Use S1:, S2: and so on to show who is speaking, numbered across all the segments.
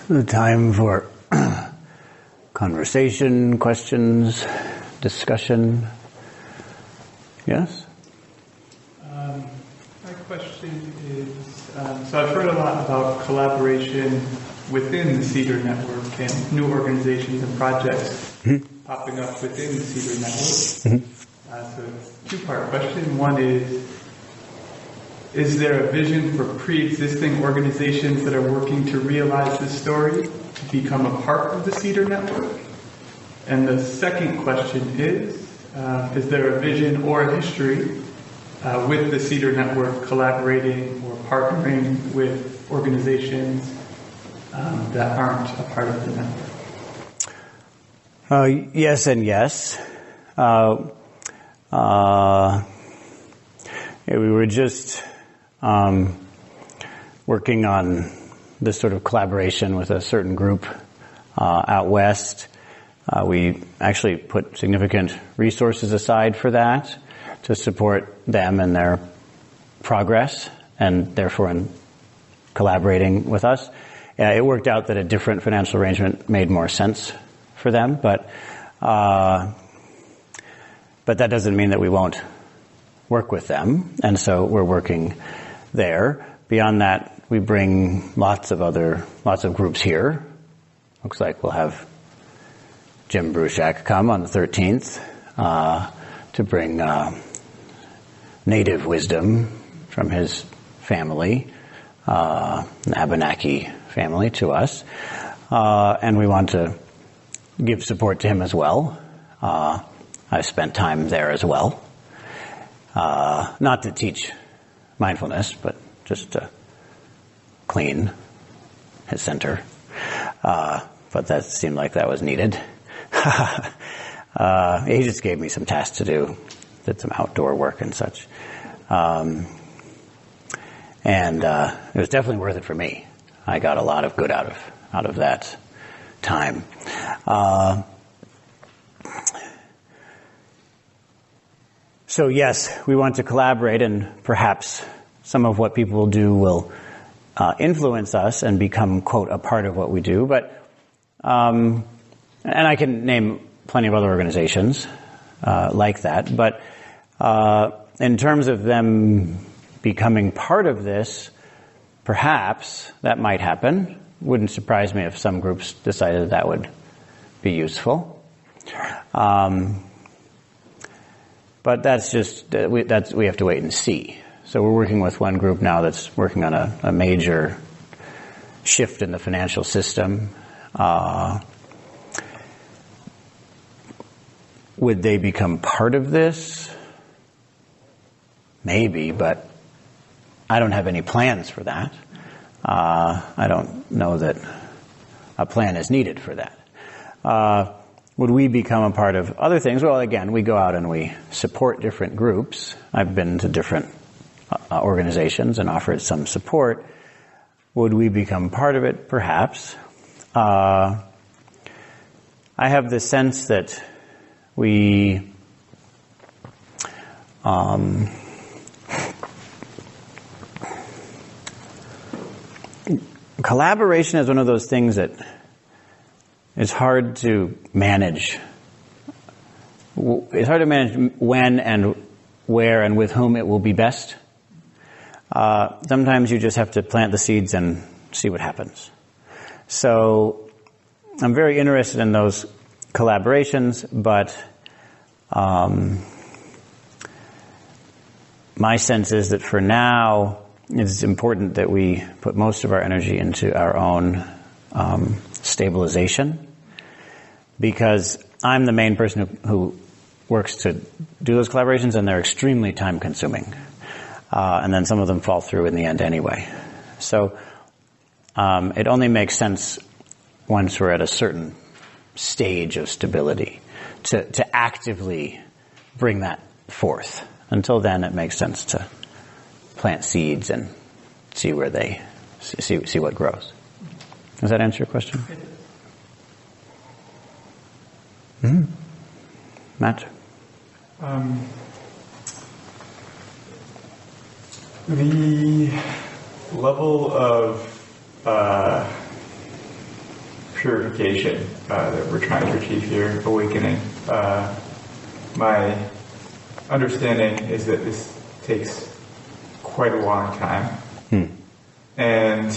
S1: the time for conversation, questions, discussion. Yes?
S2: My question is, so I've heard a lot about collaboration within the CEDAR network and new organizations and projects popping up within the CEDAR network. So two-part question. One is there a vision for pre-existing organizations that are working to realize this story to become a part of the CEDAR network? And the second question is there a vision or a history with the CEDAR network collaborating or partnering with organizations that aren't a part of the network?
S1: Yes and yes. We were just working on this sort of collaboration with a certain group out west. We actually put significant resources aside for that to support them in their progress and therefore in collaborating with us. It worked out that a different financial arrangement made more sense for them, but that doesn't mean that we won't work with them, and so we're working there. Beyond that, we bring lots of groups here. Looks like we'll have Jim Bruchak come on the 13th to bring native wisdom from his family, an Abenaki family, to us. And we want to give support to him as well. I've spent time there as well. Not to teach mindfulness, but just to clean his center. But that seemed like that was needed. He just gave me some tasks to do, did some outdoor work and such. And it was definitely worth it for me. I got a lot of good out of that time. So yes, we want to collaborate, and perhaps some of what people do will influence us and become, quote, a part of what we do. But and I can name plenty of other organizations like that. But in terms of them becoming part of this, perhaps that might happen. Wouldn't surprise me if some groups decided that would be useful. But that's just we have to wait and see. So we're working with one group now that's working on a major shift in the financial system. Would they become part of this? Maybe, but I don't have any plans for that. I don't know that a plan is needed for that. Would we become a part of other things? Well, again, we go out and we support different groups. I've been to different organizations and offered some support. Would we become part of it? Perhaps. I have the sense that we collaboration is one of those things that is hard to manage. It's hard to manage when and where and with whom it will be best. Sometimes you just have to plant the seeds and see what happens. So I'm very interested in those collaborations, but my sense is that for now it's important that we put most of our energy into our own stabilization, because I'm the main person who works to do those collaborations, and they're extremely time consuming. And then some of them fall through in the end anyway. So it only makes sense once we're at a certain stage of stability to actively bring that forth. Until then, it makes sense to plant seeds and see where they see what grows. Does that answer your question? Mm-hmm. Matt?
S3: The level of purification that we're trying to achieve here, awakening. My understanding is that this takes quite a long time. And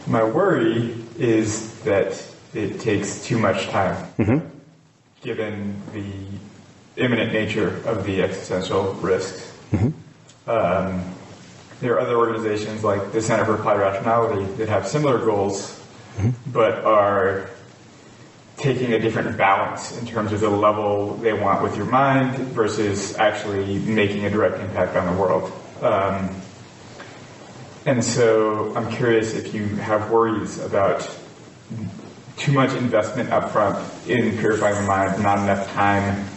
S3: my worry is that it takes too much time, given the imminent nature of the existential risks. There are other organizations like the Center for Applied Rationality that have similar goals, but are taking a different balance in terms of the level they want with your mind versus actually making a direct impact on the world. And so I'm curious if you have worries about too much investment upfront in purifying the mind, not enough time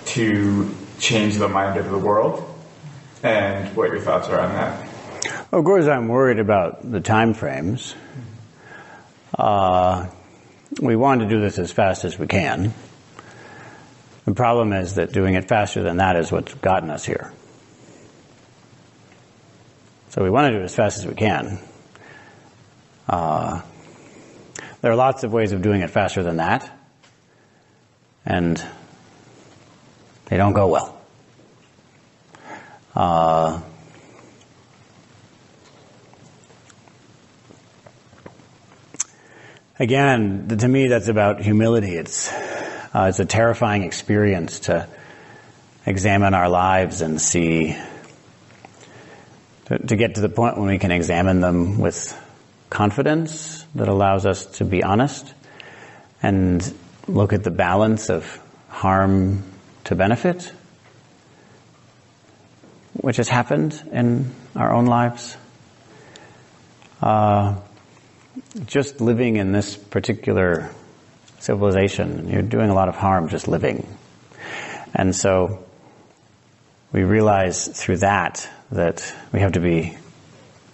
S3: to change the mind of the world, and what your thoughts are on that.
S1: Of course, I'm worried about the time frames. We want to do this as fast as we can. The problem is that doing it faster than that is what's gotten us here. So we want to do it as fast as we can. There are lots of ways of doing it faster than that, and they don't go well. Again, to me, that's about humility. It's a terrifying experience to examine our lives and see, to get to the point when we can examine them with confidence that allows us to be honest and look at the balance of harm to benefit, which has happened in our own lives. Just living in this particular civilization, you're doing a lot of harm just living. And so we realize through that we have to be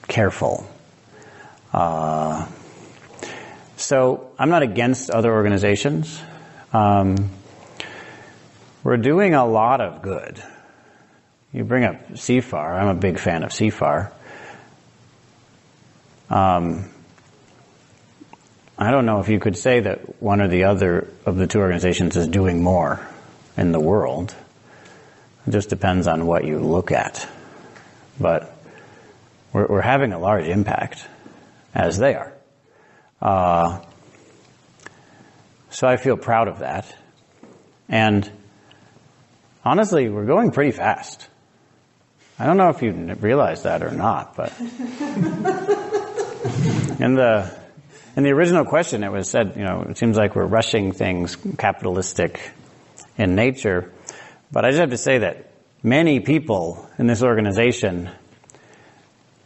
S1: careful. So I'm not against other organizations. We're doing a lot of good. You bring up CEDAR. I'm a big fan of CEDAR. I don't know if you could say that one or the other of the two organizations is doing more in the world. It just depends on what you look at. But we're having a large impact, as they are. So I feel proud of that. And honestly, we're going pretty fast. I don't know if you realize that or not, but in the original question, it was said, it seems like we're rushing things, capitalistic in nature. But I just have to say that many people in this organization,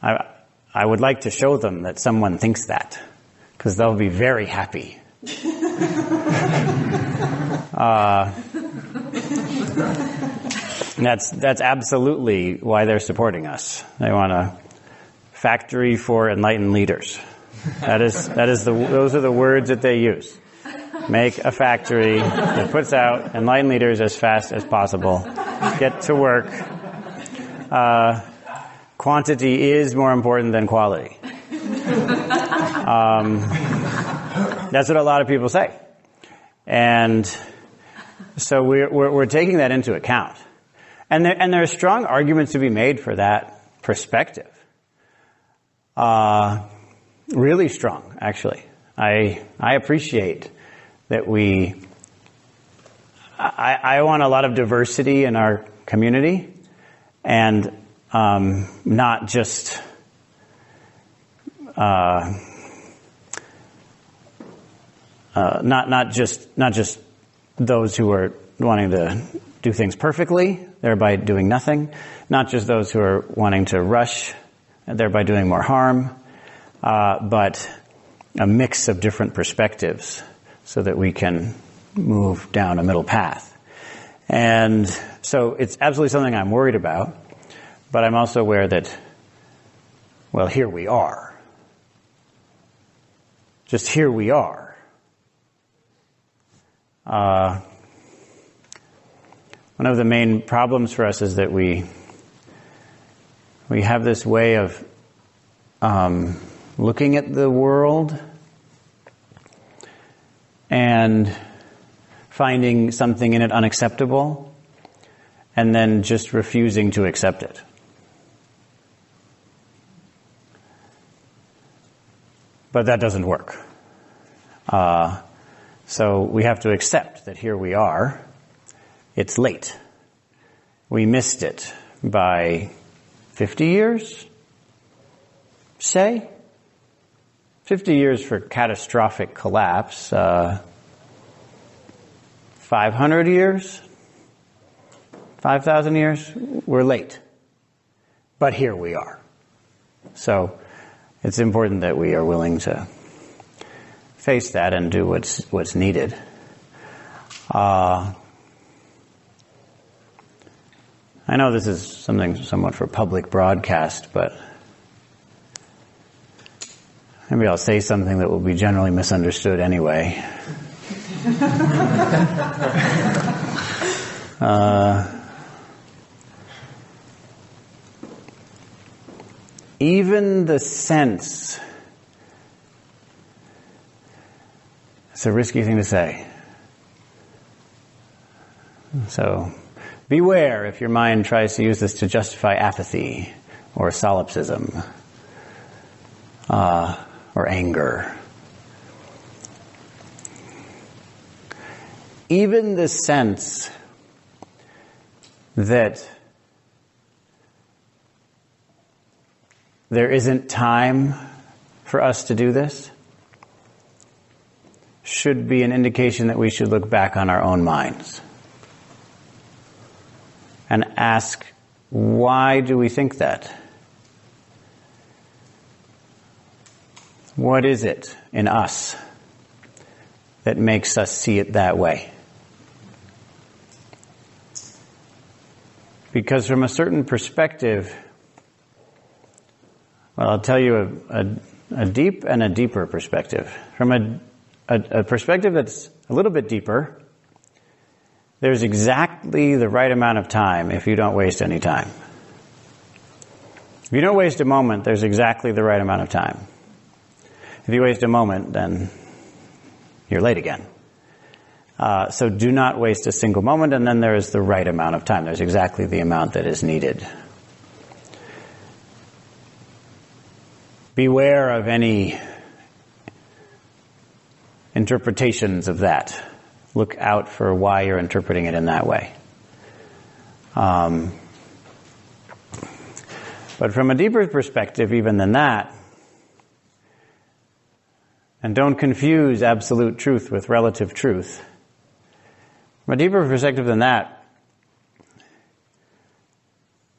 S1: I would like to show them that someone thinks that, because they'll be very happy. That's absolutely why they're supporting us. They want a factory for enlightened leaders. Those are the words that they use. Make a factory that puts out enlightened leaders as fast as possible. Get to work. Quantity is more important than quality. That's what a lot of people say. And so we're taking that into account. And there are strong arguments to be made for that perspective. Really strong, actually. I appreciate that I want a lot of diversity in our community, and not just not just those who are wanting to do things perfectly, thereby doing nothing, not just those who are wanting to rush, thereby doing more harm, but a mix of different perspectives so that we can move down a middle path. And so it's absolutely something I'm worried about, but I'm also aware that, well, here we are. Just here we are. One of the main problems for us is that we have this way of looking at the world and finding something in it unacceptable, and then just refusing to accept it. But that doesn't work. So we have to accept that here we are. It's late. We missed it by 50 years, say? 50 years for catastrophic collapse. 500 years? 5,000 years? We're late. But here we are. So it's important that we are willing to face that and do what's needed. I know this is something somewhat for public broadcast, but maybe I'll say something that will be generally misunderstood anyway. Even the sense, it's a risky thing to say. So beware if your mind tries to use this to justify apathy or solipsism or anger. Even the sense that there isn't time for us to do this should be an indication that we should look back on our own minds and ask, why do we think that? What is it in us that makes us see it that way? Because from a certain perspective, well, I'll tell you a deep and a deeper perspective. From a perspective that's a little bit deeper, there's exactly the right amount of time if you don't waste any time. If you don't waste a moment, there's exactly the right amount of time. If you waste a moment, then you're late again. So do not waste a single moment, and then there is the right amount of time. There's exactly the amount that is needed. Beware of any interpretations of that. Look out for why you're interpreting it in that way. But from a deeper perspective, even than that, and don't confuse absolute truth with relative truth. From a deeper perspective than that,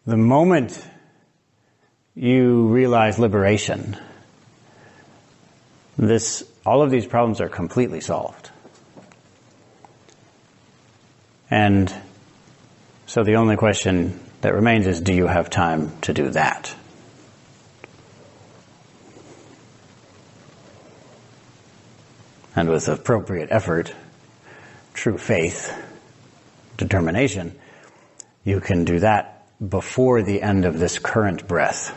S1: the moment you realize liberation, all of these problems are completely solved. And so the only question that remains is, do you have time to do that? And with appropriate effort, true faith, determination, you can do that before the end of this current breath.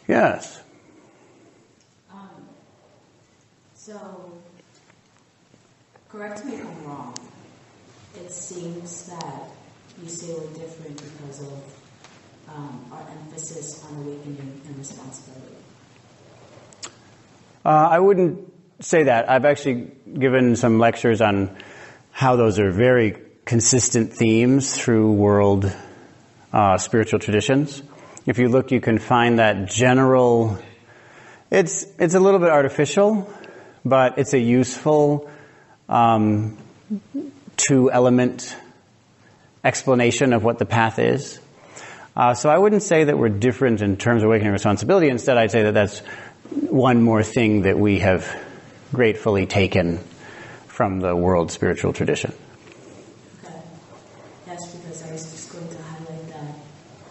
S1: Yes.
S4: So, correct me if I'm wrong. It seems that you say we're different because of our emphasis on awakening and responsibility.
S1: I wouldn't say that. I've actually given some lectures on how those are very consistent themes through world spiritual traditions. If you look, you can find that general. It's a little bit artificial, but it's a useful two-element explanation of what the path is. So I wouldn't say that we're different in terms of awakening responsibility. Instead, I'd say that that's one more thing that we have gratefully taken from the world spiritual tradition.
S4: Okay. That's because I was just going to highlight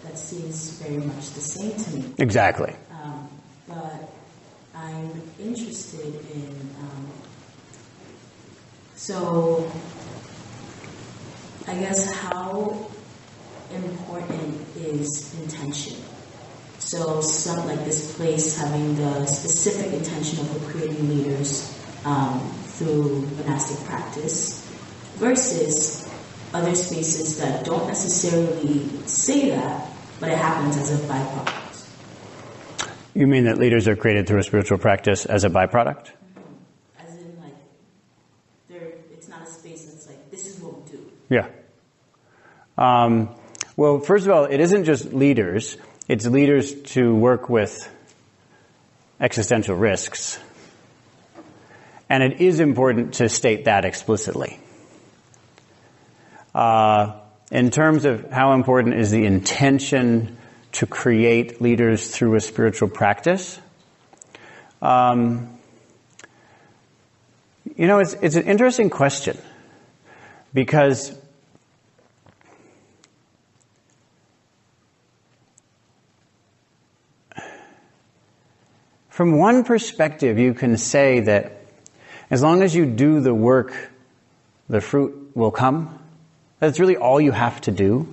S4: that seems very much the same to me.
S1: Exactly.
S4: But I'm interested interested in, so I guess how important is intention? So some like this place having the specific intention of creating leaders through monastic practice versus other spaces that don't necessarily say that, but it happens as a byproduct.
S1: You mean that leaders are created through a spiritual practice as a byproduct?
S4: Mm-hmm. As in, like, it's not a space that's like, this is what we do.
S1: Yeah. Well, first of all, it isn't just leaders. It's leaders to work with existential risks. And it is important to state that explicitly. In terms of how important is the intention to create leaders through a spiritual practice, it's an interesting question, because from one perspective, you can say that as long as you do the work, the fruit will come. That's really all you have to do.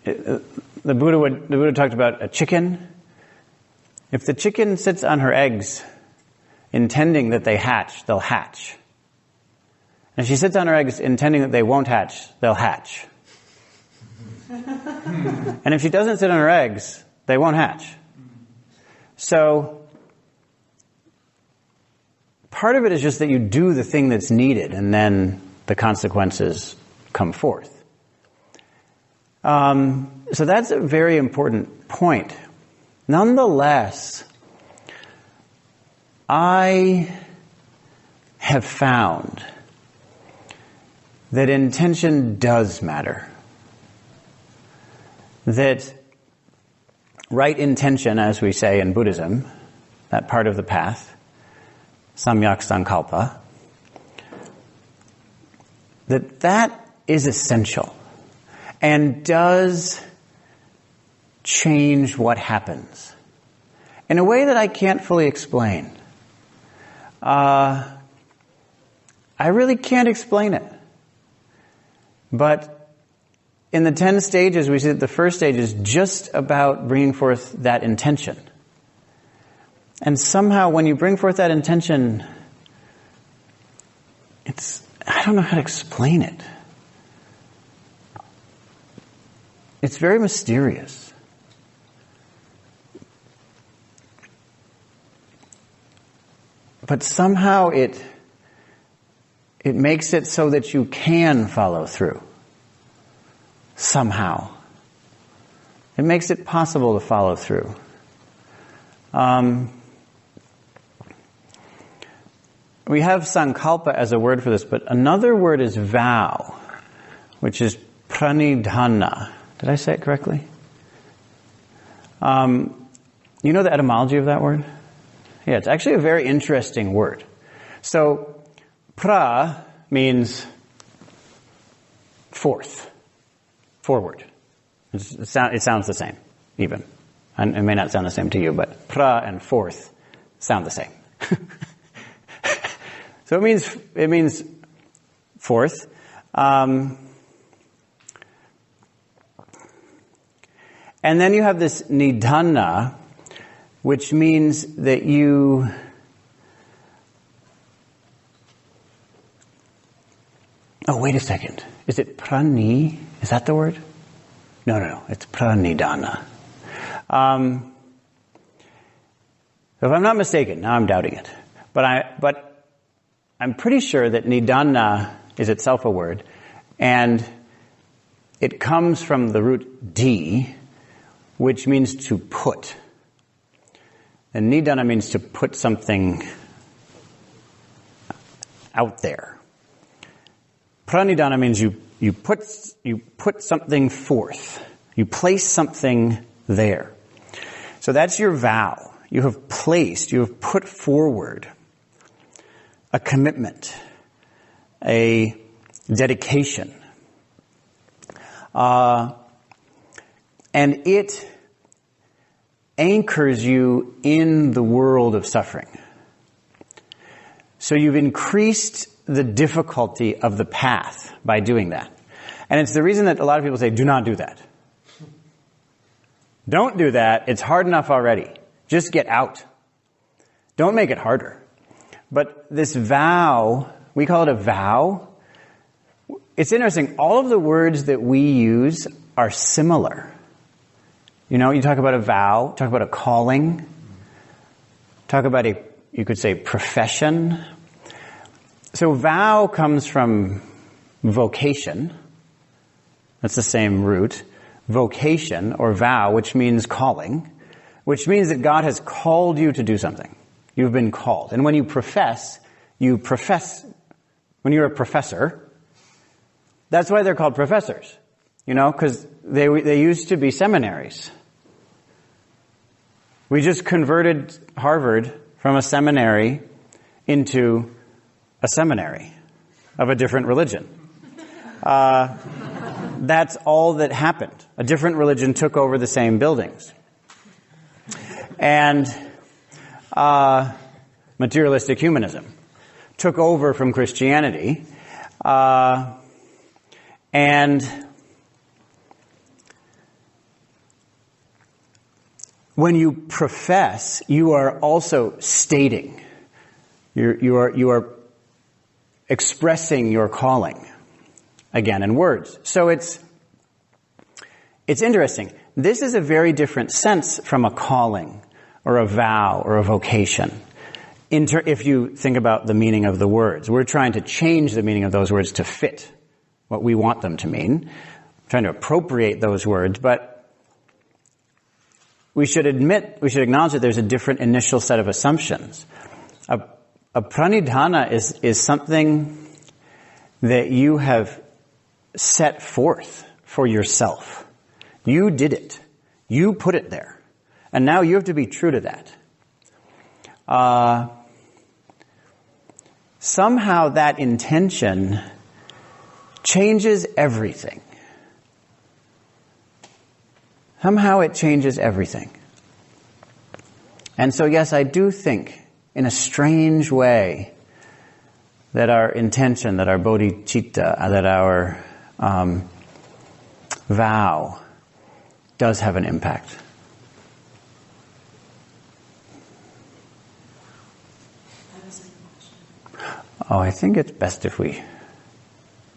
S1: The Buddha talked about a chicken. If the chicken sits on her eggs intending that they hatch, they'll hatch. And if she sits on her eggs intending that they won't hatch, they'll hatch. And if she doesn't sit on her eggs, they won't hatch. So part of it is just that you do the thing that's needed, and then the consequences come forth. So that's a very important point. Nonetheless, I have found that intention does matter. That right intention, as we say in Buddhism, that part of the path, samyak sankalpa, that is essential and does change what happens in a way that I can't fully explain. I really can't explain it. But in the 10 stages, we see that the first stage is just about bringing forth that intention. And somehow when you bring forth that intention, I don't know how to explain it. It's very mysterious. But somehow it makes it so that you can follow through. Somehow. It makes it possible to follow through. We have sankalpa as a word for this, but another word is vow, which is pranidhana. Did I say it correctly? You know the etymology of that word? Yeah, it's actually a very interesting word. So, pra means forth. Forward. It sounds the same, even. And it may not sound the same to you, but pra and forth sound the same. So it means forth. And then you have this nidana, which means that you oh, wait a second. Is it prani? Is that the word? No. It's pranidhana. If I'm not mistaken, now I'm doubting it, but I'm pretty sure that nidana is itself a word, and it comes from the root di, which means to put. And nidana means to put something out there. Pranidhana means you put something forth. You place something there. So that's your vow. You have put forward a commitment, a dedication. And it anchors you in the world of suffering. So you've increased the difficulty of the path by doing that. And it's the reason that a lot of people say, do not do that. Don't do that. It's hard enough already. Just get out. Don't make it harder. But this vow, we call it a vow. It's interesting. All of the words that we use are similar. You know, you talk about a vow, talk about a calling, talk about you could say profession. So vow comes from vocation. That's the same root. Vocation or vow, which means calling, which means that God has called you to do something. You've been called. And when you profess, when you're a professor, that's why they're called professors. You know, because they used to be seminaries. We just converted Harvard from a seminary into a seminary of a different religion. That's all that happened. A different religion took over the same buildings. And materialistic humanism took over from Christianity. And when you profess, you are also stating. You are expressing your calling. Again, in words. So it's interesting. This is a very different sense from a calling or a vow or a vocation. If you think about the meaning of the words, we're trying to change the meaning of those words to fit what we want them to mean. We're trying to appropriate those words, but we should acknowledge that there's a different initial set of assumptions. A pranidhana is something that you have set forth for yourself. You did it. You put it there. And now you have to be true to that. Somehow that intention changes everything. Somehow it changes everything. And so yes, I do think, in a strange way, that our intention, that our bodhicitta, that our vow does have an impact. Oh, I think it's best if we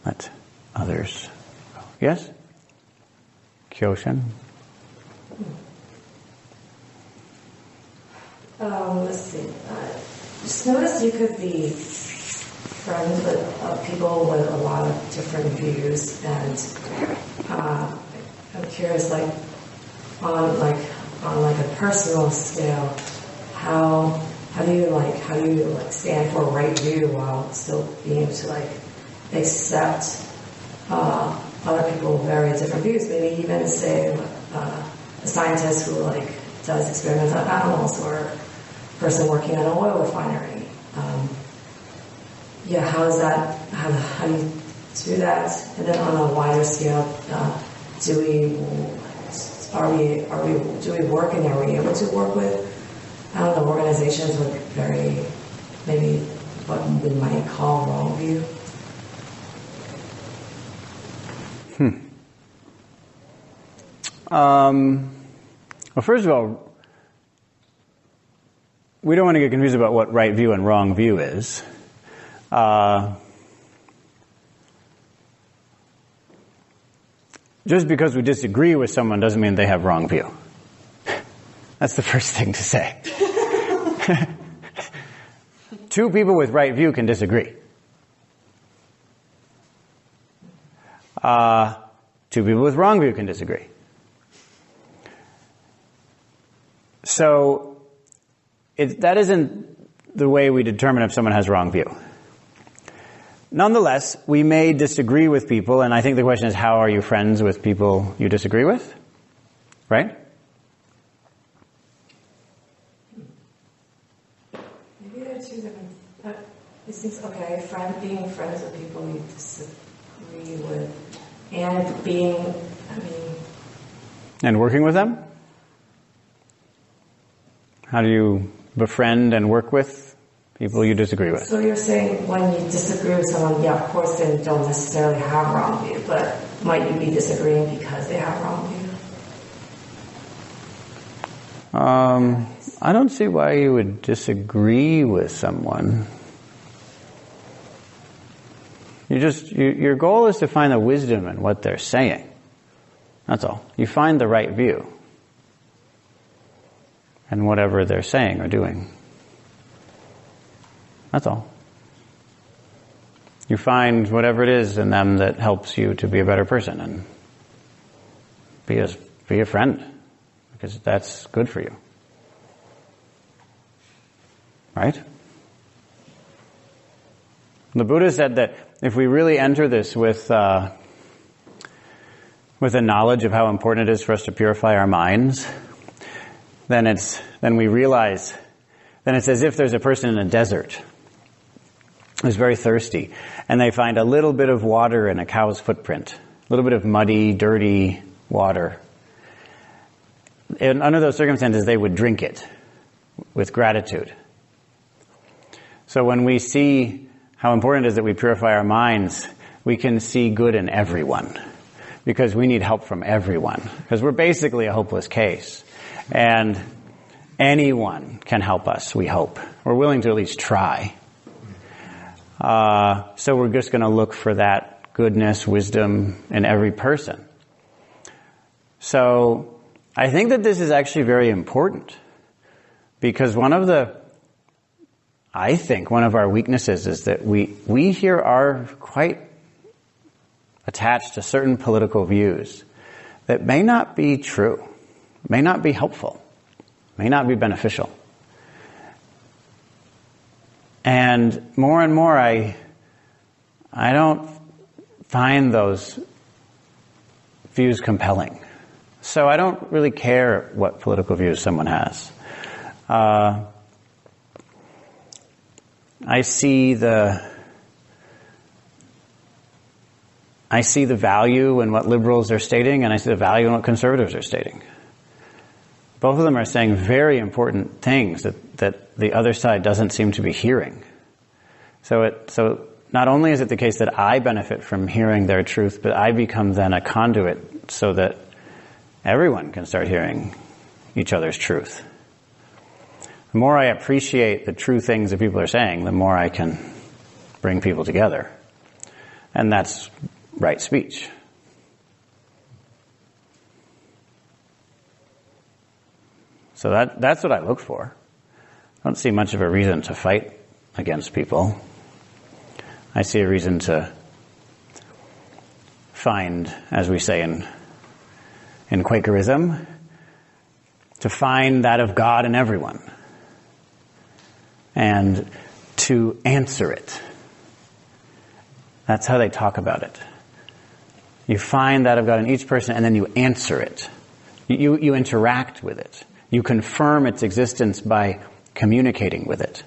S1: let others go. Yes? Kyoshin?
S5: Let's see. Just notice you could be friends with people with a lot of different views, and I'm curious, on a personal scale, how do you stand for a right view while still being able to accept other people with very different views? Maybe even say a scientist who does experiments on animals, or a person working on an oil refinery. How do you do that? And then on a wider scale, do we work, and are we able to work with, organizations with very, maybe what we might call wrong view?
S1: Well, first of all, we don't want to get confused about what right view and wrong view is. Just because we disagree with someone doesn't mean they have wrong view. That's the first thing to say. Two people with right view can disagree. Two people with wrong view can disagree. So that isn't the way we determine if someone has wrong view. Nonetheless, we may disagree with people, and I think the question is, how are you friends with people you disagree with? Right?
S5: Maybe there are two different... it seems okay, being friends with people you disagree with, and and
S1: working with them? How do you befriend and work with people you disagree with?
S5: So you're saying when you disagree with someone, yeah, of course they don't necessarily have wrong view, but might you be disagreeing because they have wrong view?
S1: I don't see why you would disagree with someone. Your goal is to find the wisdom in what they're saying. That's all. You find the right view in whatever they're saying or doing. That's all. You find whatever it is in them that helps you to be a better person and be a friend, because that's good for you. Right? The Buddha said that if we really enter this with a knowledge of how important it is for us to purify our minds, then it's as if there's a person in a desert who's very thirsty, and they find a little bit of water in a cow's footprint, a little bit of muddy, dirty water. And under those circumstances, they would drink it with gratitude. So when we see how important it is that we purify our minds, we can see good in everyone, because we need help from everyone, because we're basically a hopeless case. And anyone can help us, we hope. We're willing to at least try. So we're just going to look for that goodness, wisdom in every person. So I think that this is actually very important, because one of our weaknesses is that we here are quite attached to certain political views that may not be true, may not be helpful, may not be beneficial. And more, I don't find those views compelling. So I don't really care what political views someone has. I see the value in what liberals are stating, and I see the value in what conservatives are stating. Both of them are saying very important things that the other side doesn't seem to be hearing. So not only is it the case that I benefit from hearing their truth, but I become then a conduit so that everyone can start hearing each other's truth. The more I appreciate the true things that people are saying, the more I can bring people together. And that's right speech. So that's what I look for. I don't see much of a reason to fight against people. I see a reason to find, as we say in Quakerism, to find that of God in everyone and to answer it. That's how they talk about it. You find that of God in each person and then you answer it. You interact with it. You confirm its existence by communicating with it.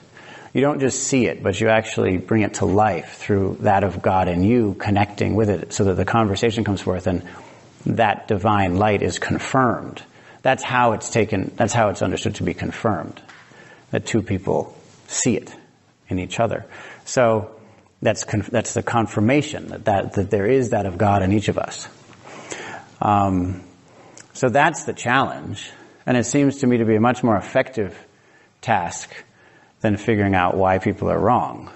S1: You don't just see it, but you actually bring it to life through that of God in you, connecting with it so that the conversation comes forth and that divine light is confirmed. That's how it's understood to be confirmed. That two people see it in each other. So that's the confirmation that there is that of God in each of us. So that's the challenge. And it seems to me to be a much more effective task than figuring out why people are wrong.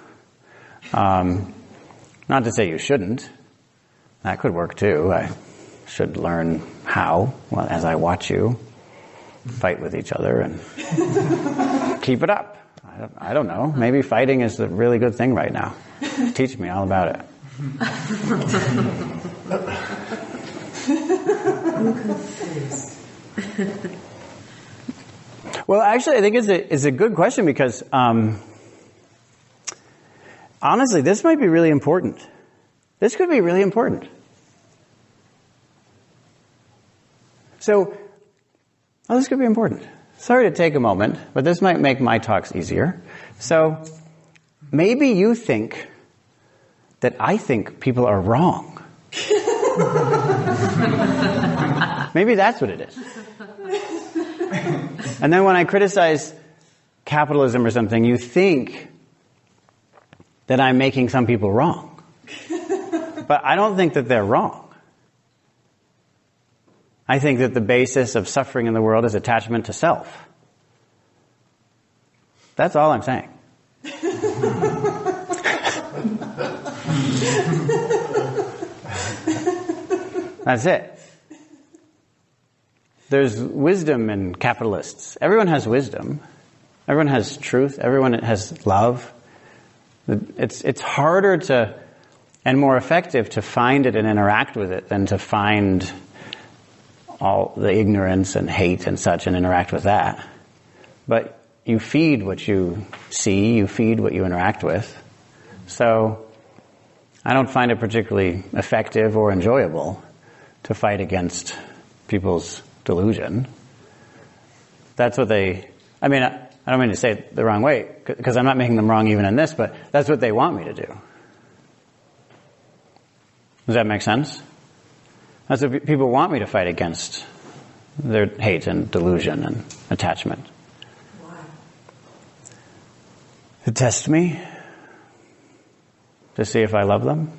S1: Not to say you shouldn't. That could work too. I should learn how, as I watch you fight with each other and keep it up. I don't know. Maybe fighting is a really good thing right now. Teach me all about it.
S5: I'm confused.
S1: Well, actually, I think it's a good question because, honestly, this might be really important. This could be really important. So, this could be important. Sorry to take a moment, but this might make my talks easier. So, maybe you think that I think people are wrong. Maybe that's what it is. And then when I criticize capitalism or something, you think that I'm making some people wrong. But I don't think that they're wrong. I think that the basis of suffering in the world is attachment to self. That's all I'm saying. That's it. There's wisdom in capitalists. Everyone has wisdom. Everyone has truth. Everyone has love. It's harder to, and more effective to find it and interact with it than to find all the ignorance and hate and such and interact with that. But you feed what you see, you feed what you interact with. So I don't find it particularly effective or enjoyable to fight against people's delusion. That's what I don't mean to say it the wrong way, because I'm not making them wrong even in this, but that's what they want me to do. Does that make sense? That's what people want me to fight against, their hate and delusion and attachment.
S5: Why?
S1: To test me, to see if I love them.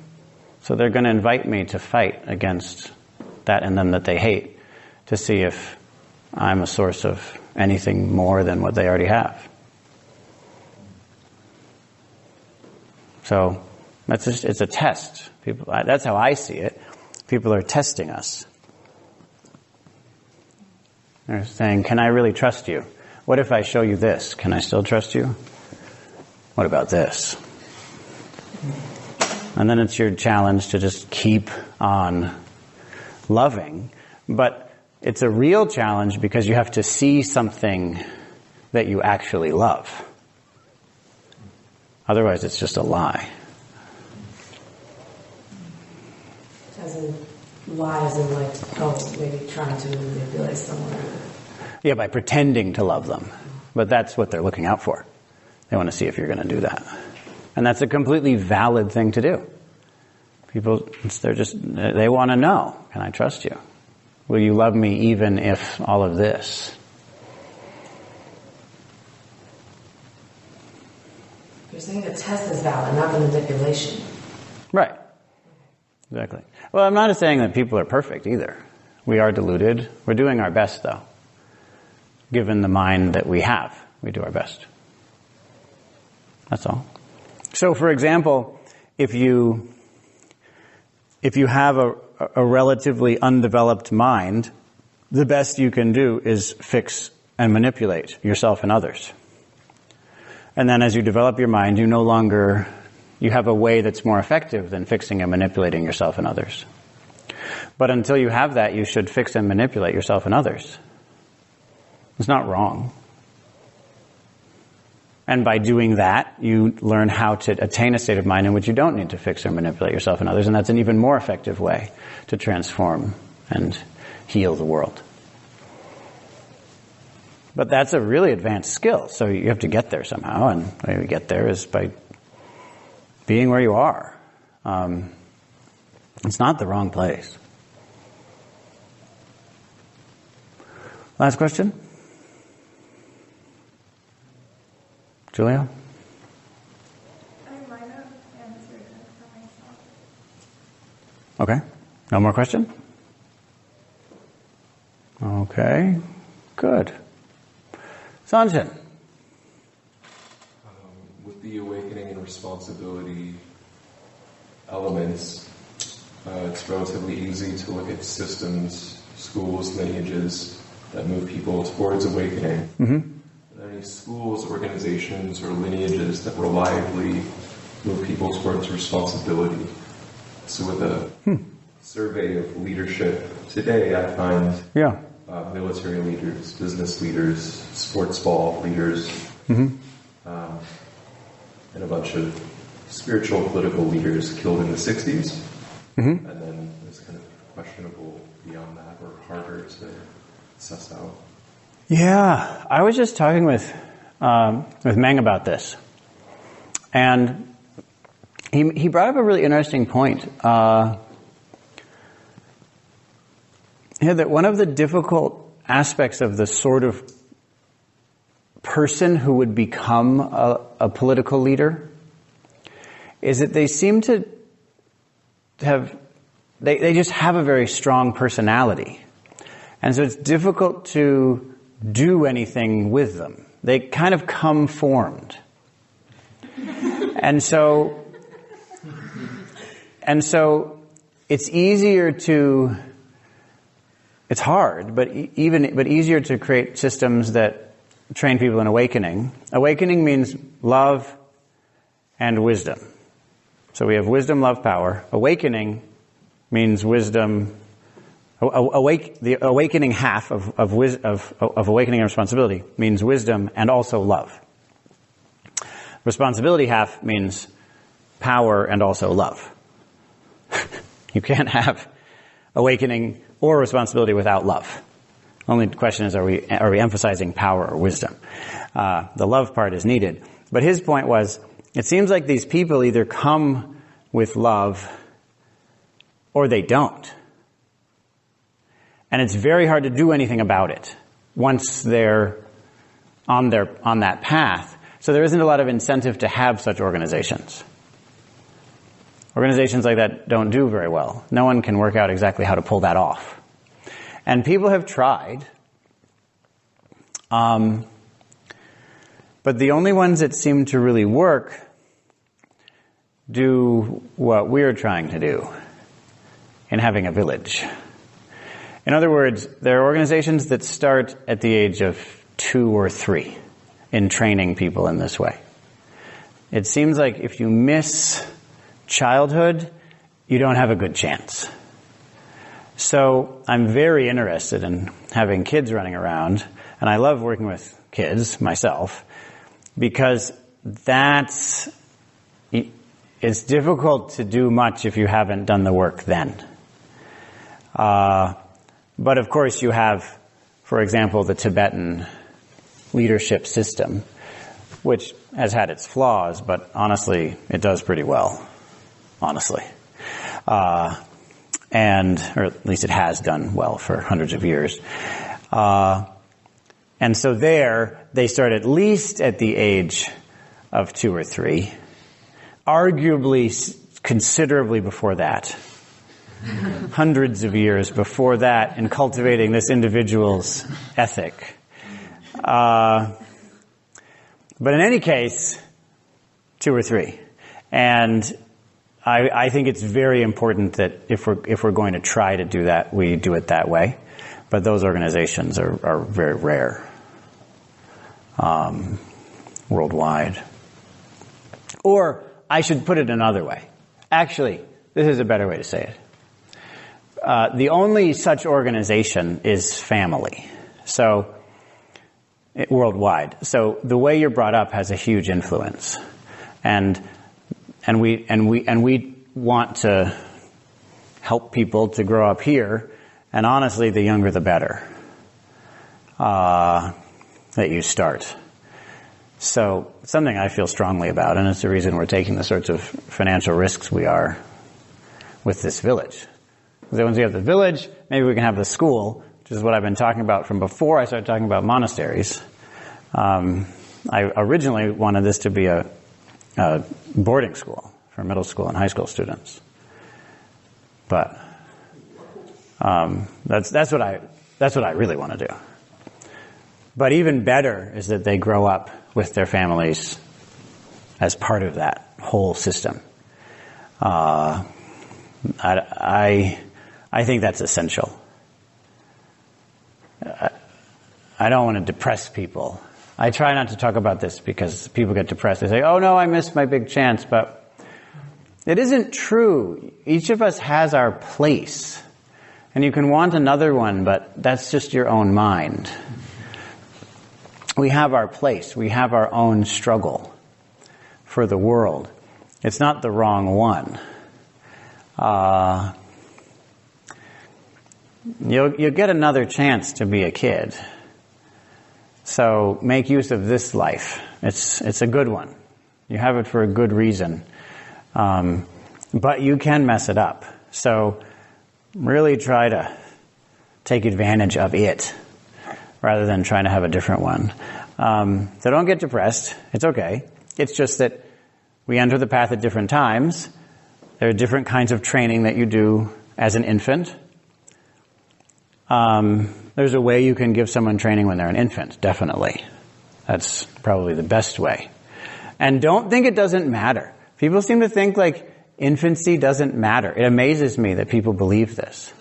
S1: So they're going to invite me to fight against that in them that they hate, to see if I'm a source of anything more than what they already have. So it's a test. That's how I see it. People are testing us. They're saying, can I really trust you? What if I show you this? Can I still trust you? What about this? And then it's your challenge to just keep on loving. But it's a real challenge because you have to see something that you actually love. Otherwise, it's just a lie.
S5: As in lies and like, maybe trying to manipulate someone.
S1: Yeah, by pretending to love them. But that's what they're looking out for. They want to see if you're going to do that. And that's a completely valid thing to do. People, they want to know, can I trust you? Will you love me even if all of this?
S5: You're saying the test is valid, not the manipulation.
S1: Right. Exactly. Well, I'm not saying that people are perfect either. We are deluded. We're doing our best, though. Given the mind that we have, we do our best. That's all. So, for example, if you have a relatively undeveloped mind, the best you can do is fix and manipulate yourself and others. And then as you develop your mind, you have a way that's more effective than fixing and manipulating yourself and others. But until you have that, you should fix and manipulate yourself and others. It's not wrong. And by doing that, you learn how to attain a state of mind in which you don't need to fix or manipulate yourself and others, and that's an even more effective way to transform and heal the world. But that's a really advanced skill, so you have to get there somehow, and the way we get there is by being where you are. It's not the wrong place. Last question? Julia?
S6: I might have answered it for myself.
S1: Okay. No more question? Okay. Good. Sanjin?
S7: With the awakening and responsibility elements, it's relatively easy to look at systems, schools, lineages that move people towards awakening.
S1: Mm-hmm.
S7: Any schools, organizations, or lineages that reliably move people towards responsibility. So with a survey of leadership today, I find military leaders, business leaders, sports ball leaders, and a bunch of spiritual political leaders killed in the 60s. And then it's kind of questionable beyond that, or harder to suss out.
S1: Yeah, I was just talking with Meng about this, and he brought up a really interesting point. That one of the difficult aspects of the sort of person who would become a political leader is that they seem to have, they just have a very strong personality. And so it's difficult to do anything with them. They kind of come formed. And so it's easier to, it's hard, but easier to create systems that train people in awakening. Awakening means love and wisdom. So we have wisdom, love, power. Awakening means wisdom. The awakening half of awakening and responsibility means wisdom and also love. Responsibility half means power and also love. You can't have awakening or responsibility without love. Only question is, are we emphasizing power or wisdom? The love part is needed. But his point was, it seems like these people either come with love or they don't. And it's very hard to do anything about it once they're on that path. So there isn't a lot of incentive to have such organizations. Organizations like that don't do very well. No one can work out exactly how to pull that off. And people have tried. But the only ones that seem to really work do what we're trying to do in having a village. In other words, there are organizations that start at the age of 2 or 3 in training people in this way. It seems like if you miss childhood, you don't have a good chance. So I'm very interested in having kids running around, and I love working with kids myself, because it's difficult to do much if you haven't done the work then. But of course you have, for example, the Tibetan leadership system, which has had its flaws, but honestly, it does pretty well. Honestly. Or at least it has done well for hundreds of years. And so there, they start at least at the age of 2 or 3. Arguably, considerably before that. Hundreds of years before that in cultivating this individual's ethic. But in any case, 2 or 3. And I think it's very important that if we're going to try to do that, we do it that way. But those organizations are very rare worldwide. Or I should put it another way. Actually, this is a better way to say it. The only such organization is family. So worldwide. So the way you're brought up has a huge influence, and we want to help people to grow up here. And honestly, the younger the better that you start. So it's something I feel strongly about, and it's the reason we're taking the sorts of financial risks we are with this village. Because once we have the village, maybe we can have the school, which is what I've been talking about from before I started talking about monasteries. I originally wanted this to be a boarding school for middle school and high school students, but that's what I really want to do. But even better is that they grow up with their families as part of that whole system. I think that's essential. I don't want to depress people. I try not to talk about this because people get depressed. They say, oh no, I missed my big chance. But it isn't true. Each of us has our place. And you can want another one, but that's just your own mind. We have our place. We have our own struggle for the world. It's not the wrong one. You'll get another chance to be a kid. So make use of this life. It's a good one. You have it for a good reason. But you can mess it up. So really try to take advantage of it. rather than trying to have a different one. So don't get depressed. It's okay. It's just that we enter the path at different times. There are different kinds of training that you do as an infant. There's a way you can give someone training when they're an infant, definitely. That's probably the best way. And don't think it doesn't matter. People seem to think like infancy doesn't matter. It amazes me that people believe this.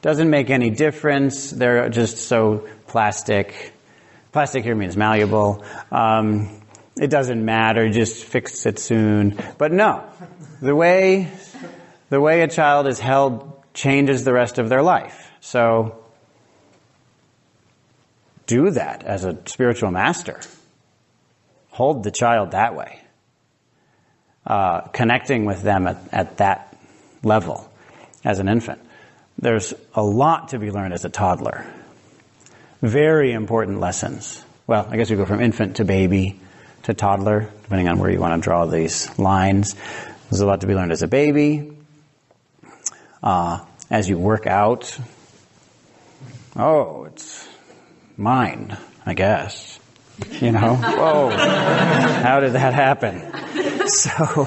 S1: Doesn't make any difference. They're just so plastic. Plastic here means malleable. It doesn't matter. Just fix it soon. But no, the way a child is held changes the rest of their life. So do that as a spiritual master. Hold the child that way. Connecting with them at that level as an infant. There's a lot to be learned as a toddler. Very important lessons. Well, I guess we go from infant to baby to toddler, depending on where you want to draw these lines. There's a lot to be learned as a baby. As you work out, it's mine, I guess. Whoa, how did that happen? So,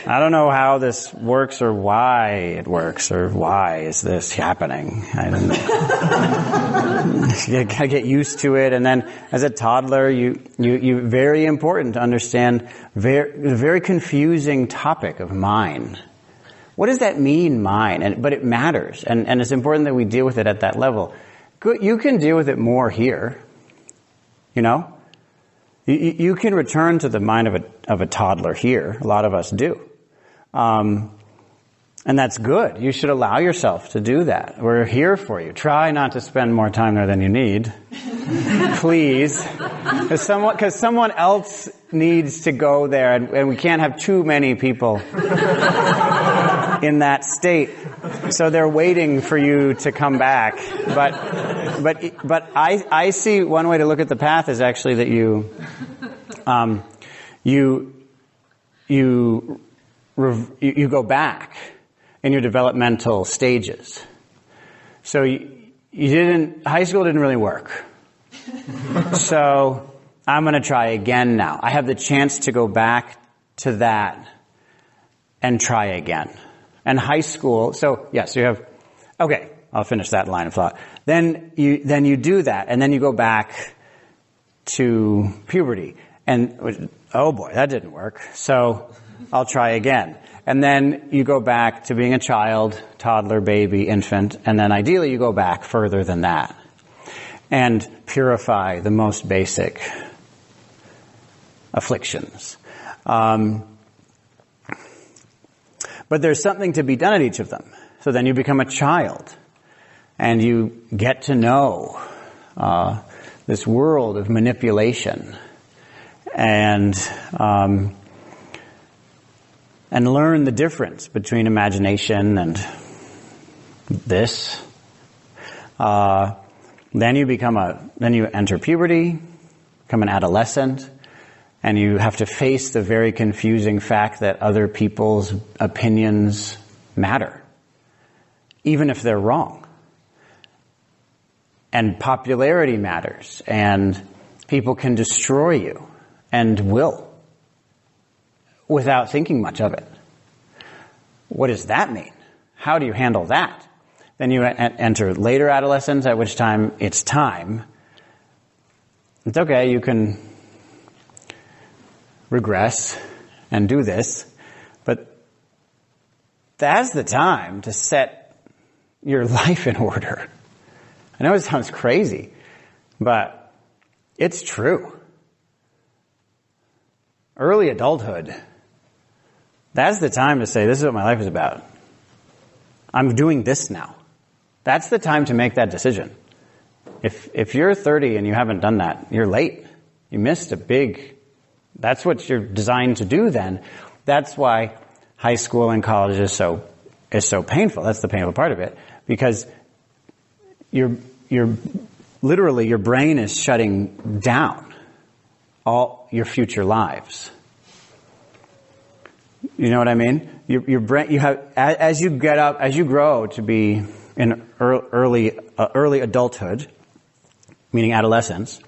S1: I don't know how this works or why it works or why is this happening. I don't know. You gotta get used to it, and then as a toddler, you very important to understand the very confusing topic of mine. What does that mean, mine? But it matters, and it's important that we deal with it at that level. You can deal with it more here. You can return to the mind of a toddler here. A lot of us do. And that's good. You should allow yourself to do that. We're here for you. Try not to spend more time there than you need. Please. Because someone else needs to go there, and we can't have too many people in that state. So they're waiting for you to come back. But I see one way to look at the path is actually that you go back in your developmental stages. So high school didn't really work. So I'm going to try again now. I have the chance to go back to that and try again. And high school, so yes, you have, okay, I'll finish that line of thought. Then you do that, and then you go back to puberty. And, oh boy, that didn't work. So I'll try again. And then you go back to being a child, toddler, baby, infant, and then ideally you go back further than that. And purify the most basic afflictions. But there's something to be done at each of them. So then you become a child. And you get to know this world of manipulation. And learn the difference between imagination and this. Then you enter puberty, become an adolescent, and you have to face the very confusing fact that other people's opinions matter, even if they're wrong. And popularity matters, and people can destroy you, and will, without thinking much of it. What does that mean? How do you handle that? Then you enter later adolescence, at which time it's time. It's okay, you can regress and do this, but that's the time to set your life in order. I know it sounds crazy, but it's true. Early adulthood, that's the time to say, this is what my life is about. I'm doing this now. That's the time to make that decision. If you're 30 and you haven't done that, you're late. You missed that's what you're designed to do then. That's why high school and college is so painful. That's the painful part of it. Because literally your brain is shutting down all your future lives. You know what I mean? Your brain, as you grow to be in early adulthood, meaning adolescence,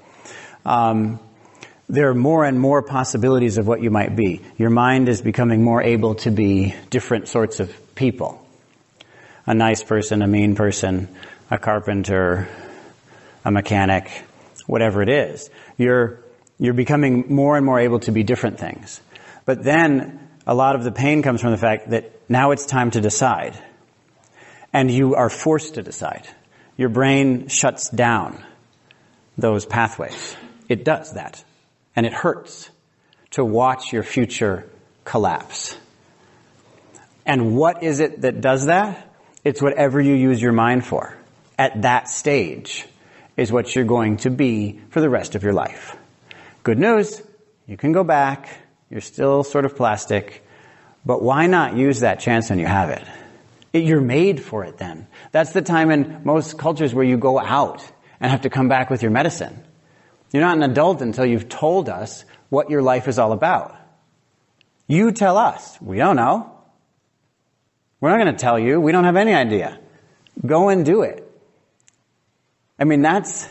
S1: there are more and more possibilities of what you might be. Your mind is becoming more able to be different sorts of people. A nice person, a mean person, a carpenter, a mechanic, whatever it is. You're becoming more and more able to be different things. But then a lot of the pain comes from the fact that now it's time to decide. And you are forced to decide. Your brain shuts down those pathways. It does that. And it hurts to watch your future collapse. And what is it that does that? It's whatever you use your mind for. At that stage is what you're going to be for the rest of your life. Good news, you can go back. You're still sort of plastic. But why not use that chance when you have it? You're made for it then. That's the time in most cultures where you go out and have to come back with your medicine. You're not an adult until you've told us what your life is all about. You tell us. We don't know. We're not going to tell you. We don't have any idea. Go and do it. I mean, that's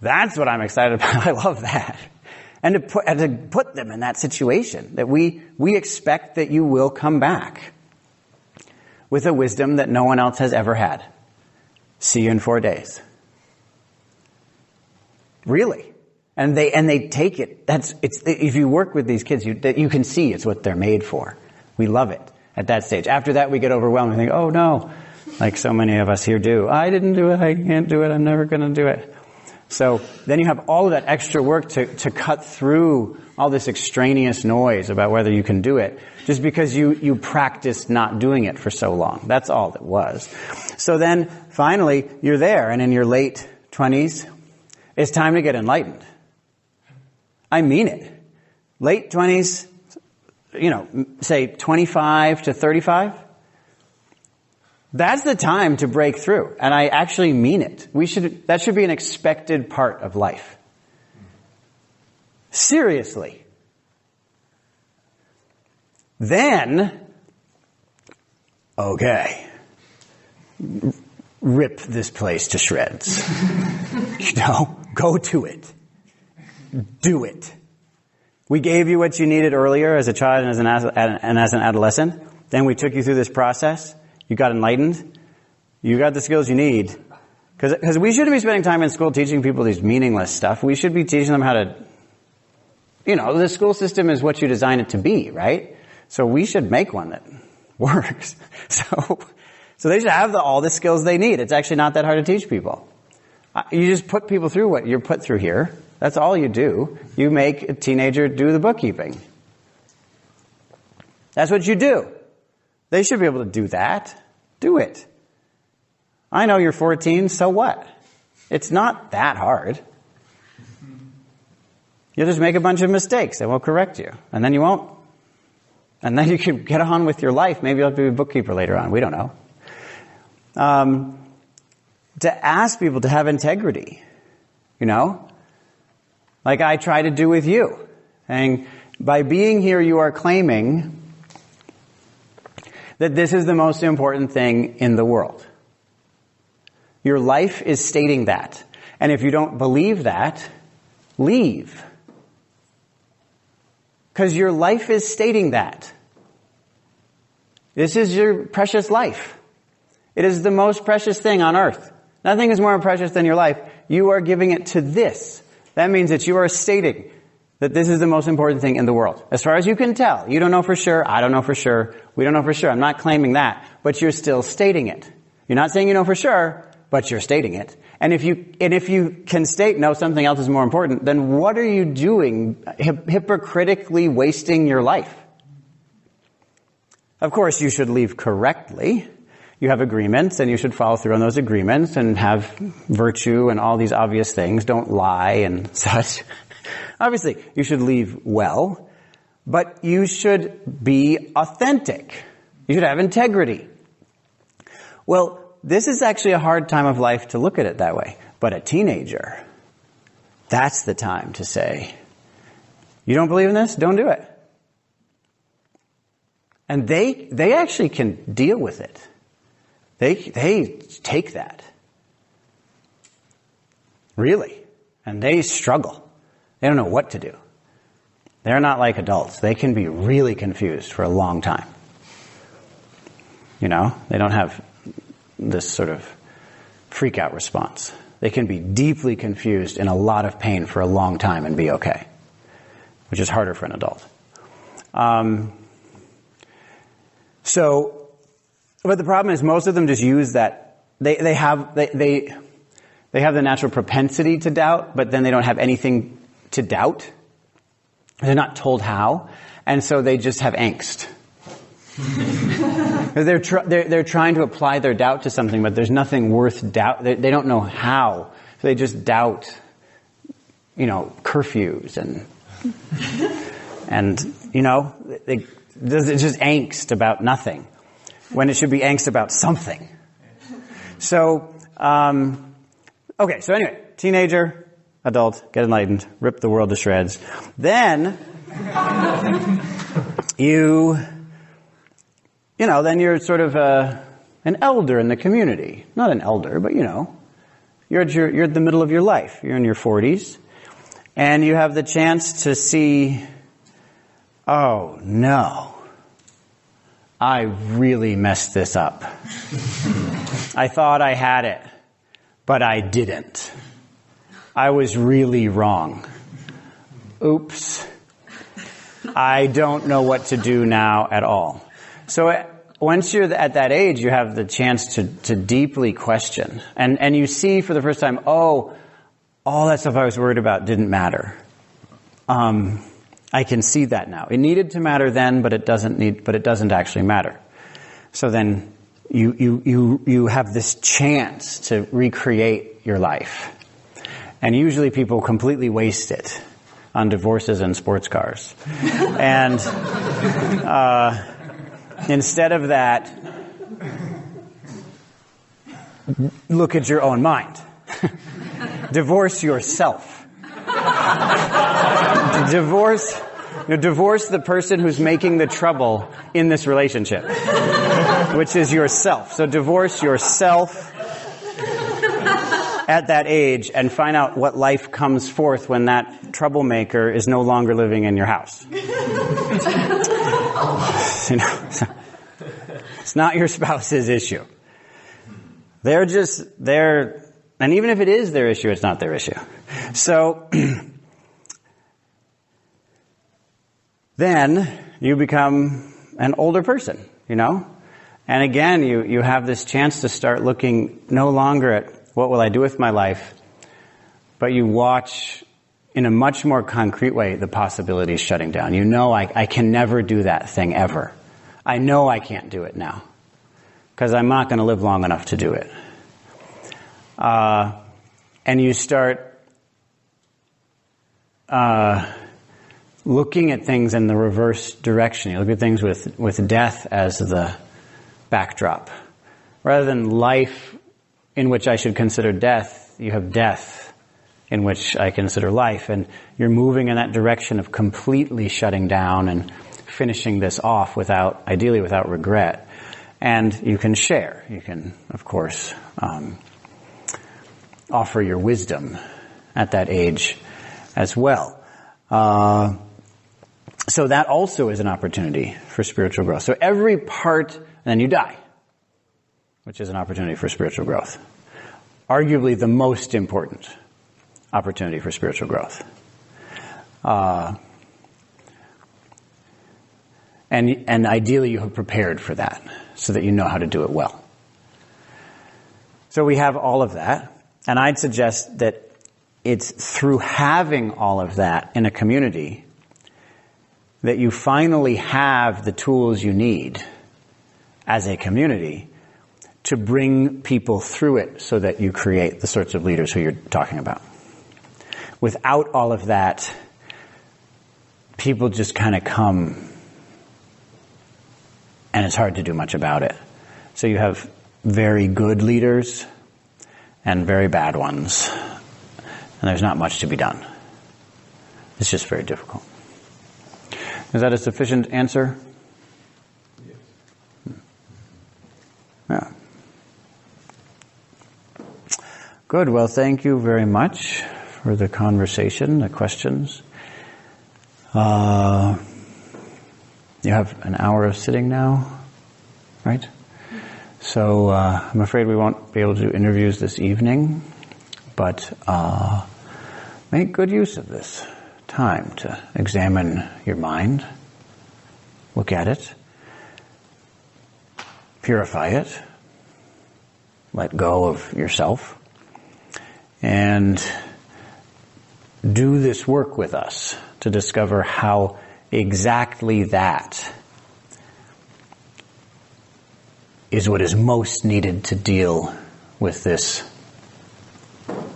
S1: what I'm excited about. I love that. And to put them in that situation, that we expect that you will come back with a wisdom that no one else has ever had. See you in 4 days. Really. And they take it. If you work with these kids, you can see it's what they're made for. We love it at that stage. After that, we get overwhelmed and think, oh no, like so many of us here do. I didn't do it. I can't do it. I'm never going to do it. So then you have all of that extra work to cut through all this extraneous noise about whether you can do it, just because you practiced not doing it for so long. That's all it was. So then finally you're there, and in your late 20s, it's time to get enlightened. I mean it. Late 20s, say 25 to 35. That's the time to break through. And I actually mean it. That should be an expected part of life. Seriously. Then, okay, rip this place to shreds. Go to it. Do it. We gave you what you needed earlier as a child and as an adolescent. Then we took you through this process. You got enlightened. You got the skills you need. Because we shouldn't be spending time in school teaching people these meaningless stuff. We should be teaching them how to, the school system is what you design it to be, right? So we should make one that works. So they should have all the skills they need. It's actually not that hard to teach people. You just put people through what you're put through here. That's all you do. You make a teenager do the bookkeeping. That's what you do. They should be able to do that. Do it. I know you're 14, so what? It's not that hard. You'll just make a bunch of mistakes and we'll correct you. And then you won't. And then you can get on with your life. Maybe you'll be a bookkeeper later on. We don't know. To ask people to have integrity. Like I try to do with you. And by being here, you are claiming that this is the most important thing in the world. Your life is stating that. And if you don't believe that, leave. Because your life is stating that. This is your precious life. It is the most precious thing on earth. Nothing is more precious than your life. You are giving it to this. That means that you are stating that this is the most important thing in the world. As far as you can tell. You don't know for sure. I don't know for sure. We don't know for sure. I'm not claiming that. But you're still stating it. You're not saying you know for sure, but you're stating it. And if you can state, no, something else is more important, then what are you doing hypocritically wasting your life? Of course, you should leave correctly. You have agreements, and you should follow through on those agreements and have virtue and all these obvious things. Don't lie and such. Obviously, you should leave well, but you should be authentic. You should have integrity. Well, this is actually a hard time of life to look at it that way. But a teenager, that's the time to say, you don't believe in this? Don't do it. And they actually can deal with it. They take that. Really. And they struggle. They don't know what to do. They're not like adults. They can be really confused for a long time. You know, they don't have this sort of freak out response. They can be deeply confused in a lot of pain for a long time and be okay, which is harder for an adult. But the problem is most of them just use that. They have the natural propensity to doubt, but then they don't have anything to doubt. They're not told how, and so they just have angst. They're trying to apply their doubt to something, but there's nothing worth doubt. They don't know how, so they just doubt, curfews and it's just angst about nothing, when it should be angst about something. So, okay. So anyway, teenager, adult, get enlightened, rip the world to shreds. Then then you're sort of an elder in the community. Not an elder, but you're at the middle of your life. You're in your 40s, and you have the chance to see, oh no, I really messed this up. I thought I had it, but I didn't. I was really wrong. Oops. I don't know what to do now at all. So once you're at that age, you have the chance to deeply question. And you see for the first time, oh, all that stuff I was worried about didn't matter. I can see that now. It needed to matter then, but it doesn't actually matter. So then you have this chance to recreate your life. And usually people completely waste it on divorces and sports cars. And instead of that, look at your own mind. Divorce yourself. Divorce the person who's making the trouble in this relationship, which is yourself. So divorce yourself at that age and find out what life comes forth when that troublemaker is no longer living in your house. It's not your spouse's issue. And even if it is their issue, it's not their issue. So, then you become an older person, And again, you have this chance to start looking no longer at what will I do with my life, but you watch in a much more concrete way the possibilities shutting down. I can never do that thing ever. I know I can't do it now because I'm not going to live long enough to do it. And you start looking at things in the reverse direction. You look at things with death as the backdrop. Rather than life in which I should consider death, you have death in which I consider life. And you're moving in that direction of completely shutting down and finishing this off ideally without regret. And you can share. You can, of course, offer your wisdom at that age as well. So that also is an opportunity for spiritual growth. So every part, and then you die, which is an opportunity for spiritual growth. Arguably the most important opportunity for spiritual growth. And ideally you have prepared for that so that you know how to do it well. So we have all of that, and I'd suggest that it's through having all of that in a community that you finally have the tools you need as a community to bring people through it so that you create the sorts of leaders who you're talking about. Without all of that, people just kind of come and it's hard to do much about it. So you have very good leaders and very bad ones. And there's not much to be done. It's just very difficult. Is that a sufficient answer? Yeah. Good. Good. Well, thank you very much for the conversation, the questions. You have an hour of sitting now, right? So I'm afraid we won't be able to do interviews this evening, but make good use of this time to examine your mind, look at it, purify it, let go of yourself, and do this work with us to discover how exactly that is what is most needed to deal with this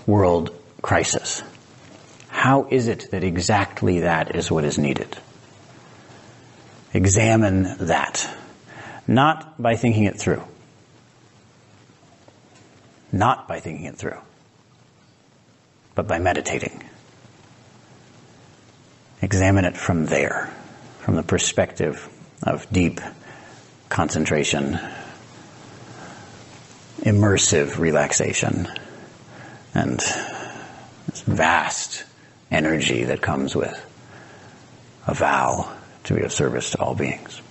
S1: world crisis. How is it that exactly that is what is needed? Examine that. Not by thinking it through. Not by thinking it through. But by meditating. Examine it from there, from the perspective of deep concentration, immersive relaxation, and this vast energy that comes with a vow to be of service to all beings.